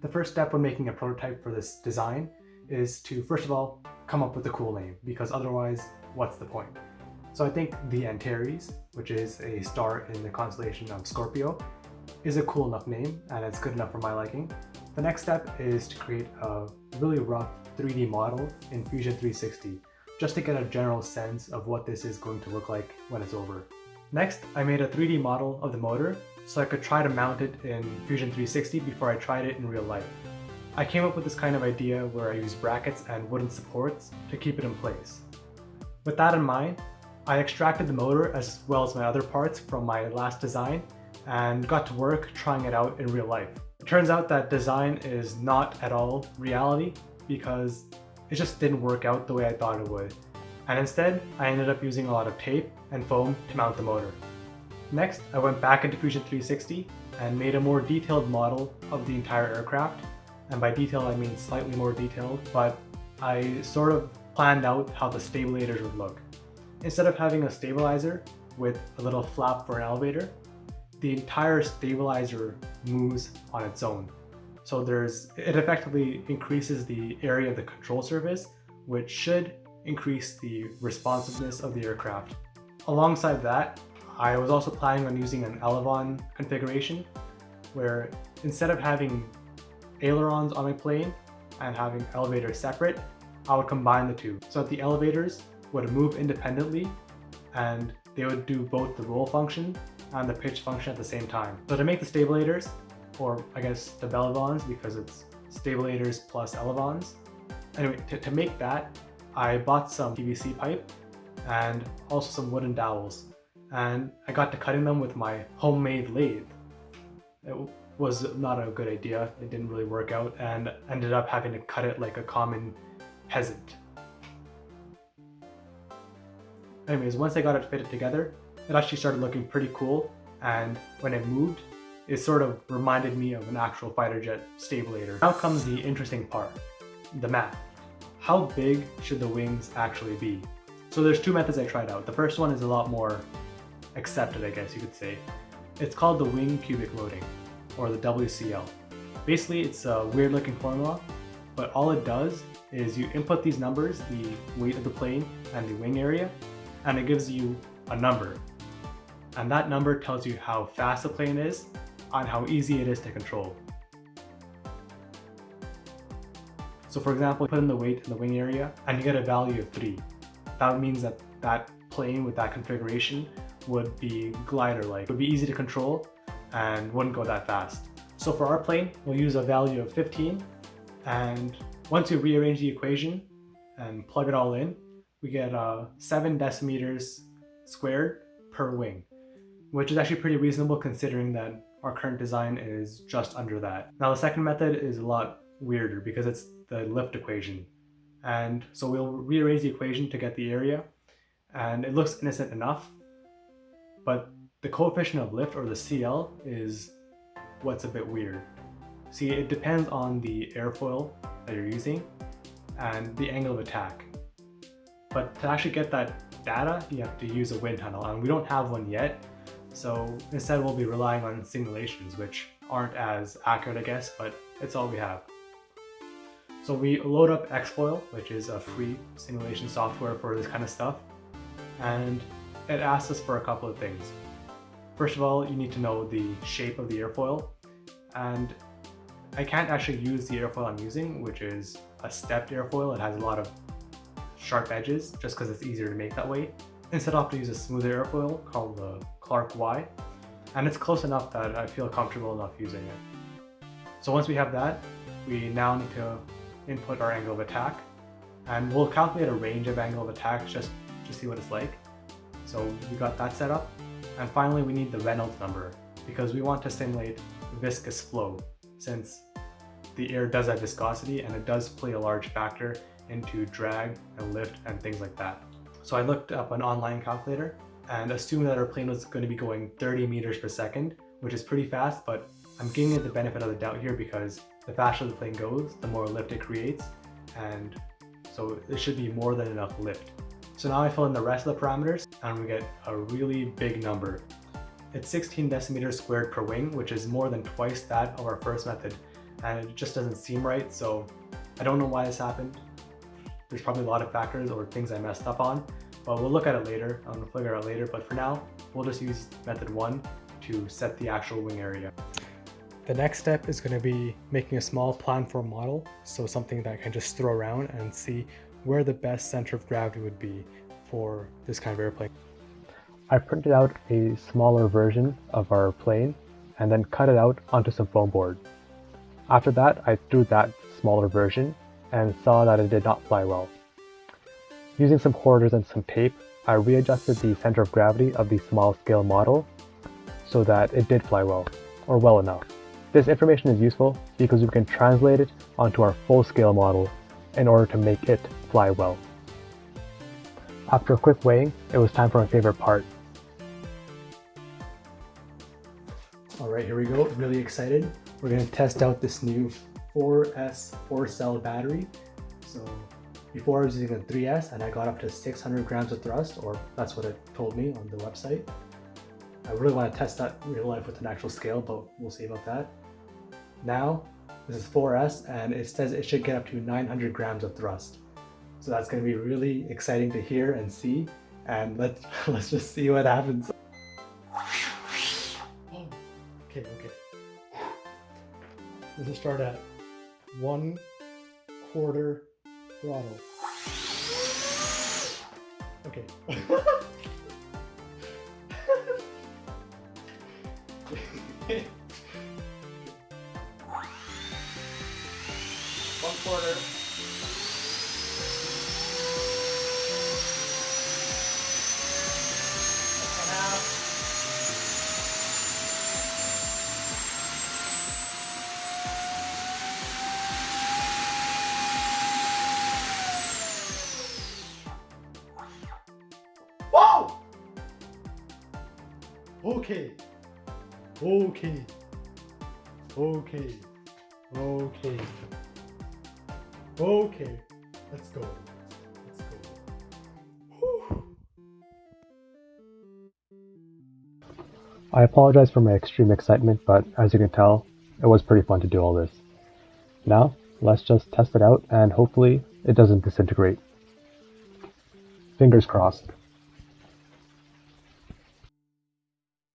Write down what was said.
The first step when making a prototype for this design is to, first of all, come up with a cool name, because otherwise, what's the point? So I think the Antares, which is a star in the constellation of Scorpio, is a cool enough name, and it's good enough for my liking. The next step is to create a really rough 3D model in Fusion 360, just to get a general sense of what this is going to look like when it's over. Next, I made a 3D model of the motor so I could try to mount it in Fusion 360 before I tried it in real life. I came up with this kind of idea where I used brackets and wooden supports to keep it in place. With that in mind, I extracted the motor as well as my other parts from my last design and got to work trying it out in real life. It turns out that design is not at all reality because it just didn't work out the way I thought it would. And instead, I ended up using a lot of tape and foam to mount the motor. Next, I went back into Fusion 360 and made a more detailed model of the entire aircraft. And by detailed, I mean slightly more detailed, but I sort of planned out how the stabilizers would look. Instead of having a stabilizer with a little flap for an elevator, the entire stabilizer moves on its own. So it effectively increases the area of the control surface, which should increase the responsiveness of the aircraft. Alongside that, I was also planning on using an elevon configuration, where instead of having ailerons on my plane and having elevators separate, I would combine the two so that the elevators would move independently and they would do both the roll function and the pitch function at the same time. So to make the stabilizers, or I guess the belevons because it's stabilizers plus elevons. Anyway, to make that, I bought some PVC pipe and also some wooden dowels, and I got to cutting them with my homemade lathe. It was not a good idea, it didn't really work out, and ended up having to cut it like a common peasant. Anyways, once I got it fitted together, it actually started looking pretty cool, and when it moved, it sort of reminded me of an actual fighter jet stabilizer. Now comes the interesting part, the math. How big should the wings actually be? So there's two methods I tried out. The first one is a lot more accepted, I guess you could say. It's called the wing cubic loading, or the WCL. Basically, it's a weird looking formula, but all it does is you input these numbers, the weight of the plane and the wing area, and it gives you a number. And that number tells you how fast the plane is and how easy it is to control. So for example, put in the weight in the wing area and you get a value of 3. That means that that plane with that configuration would be glider-like. It would be easy to control and wouldn't go that fast. So for our plane, we'll use a value of 15, and once we rearrange the equation and plug it all in, we get 7 decimeters squared per wing, which is actually pretty reasonable considering that our current design is just under that. Now the second method is a lot weirder because it's the lift equation. And so we'll rearrange the equation to get the area, and it looks innocent enough, but the coefficient of lift, or the CL, is what's a bit weird. See, it depends on the airfoil that you're using and the angle of attack. But to actually get that data, you have to use a wind tunnel, and we don't have one yet. So instead we'll be relying on simulations, which aren't as accurate, I guess, but it's all we have. So we load up XFoil, which is a free simulation software for this kind of stuff, and it asks us for a couple of things. First of all, you need to know the shape of the airfoil, and I can't actually use the airfoil I'm using, which is a stepped airfoil. It has a lot of sharp edges just because it's easier to make that way. Instead, I'll have to use a smoother airfoil called the Clark Y, and it's close enough that I feel comfortable enough using it. So once we have that, we now need to input our angle of attack, and we'll calculate a range of angle of attack just to see what it's like. So we got that set up, and finally we need the Reynolds number because we want to simulate viscous flow, since the air does have viscosity and it does play a large factor into drag and lift and things like that. So I looked up an online calculator and assumed that our plane was going to be going 30 meters per second, which is pretty fast, but I'm giving it the benefit of the doubt here because the faster the plane goes, the more lift it creates, and so it should be more than enough lift. So now I fill in the rest of the parameters and we get a really big number. It's 16 decimeters squared per wing, which is more than twice that of our first method, and it just doesn't seem right. So I don't know why this happened. There's probably a lot of factors or things I messed up on, but we'll look at it later. I'm gonna figure it out later, but for now, we'll just use method 1 to set the actual wing area. The next step is going to be making a small planform model, so something that I can just throw around and see where the best center of gravity would be for this kind of airplane. I printed out a smaller version of our plane and then cut it out onto some foam board. After that, I threw that smaller version and saw that it did not fly well. Using some quarters and some tape, I readjusted the center of gravity of the small scale model so that it did fly well, or well enough. This information is useful because we can translate it onto our full-scale model in order to make it fly well. After a quick weighing, it was time for my favorite part. Alright, here we go. Really excited. We're going to test out this new 4S 4-cell battery. So before I was using a 3S and I got up to 600 grams of thrust, or that's what it told me on the website. I really want to test that in real life with an actual scale, but we'll see about that. Now, this is 4S and it says it should get up to 900 grams of thrust. So that's going to be really exciting to hear and see, and let's just see what happens. Oh, okay. Let's just start at 1/4 throttle. Okay. One quarter. And half. Whoa! Okay. Okay, let's go. Whew. I apologize for my extreme excitement, but as you can tell, it was pretty fun to do all this. Now, let's just test it out and hopefully it doesn't disintegrate. Fingers crossed.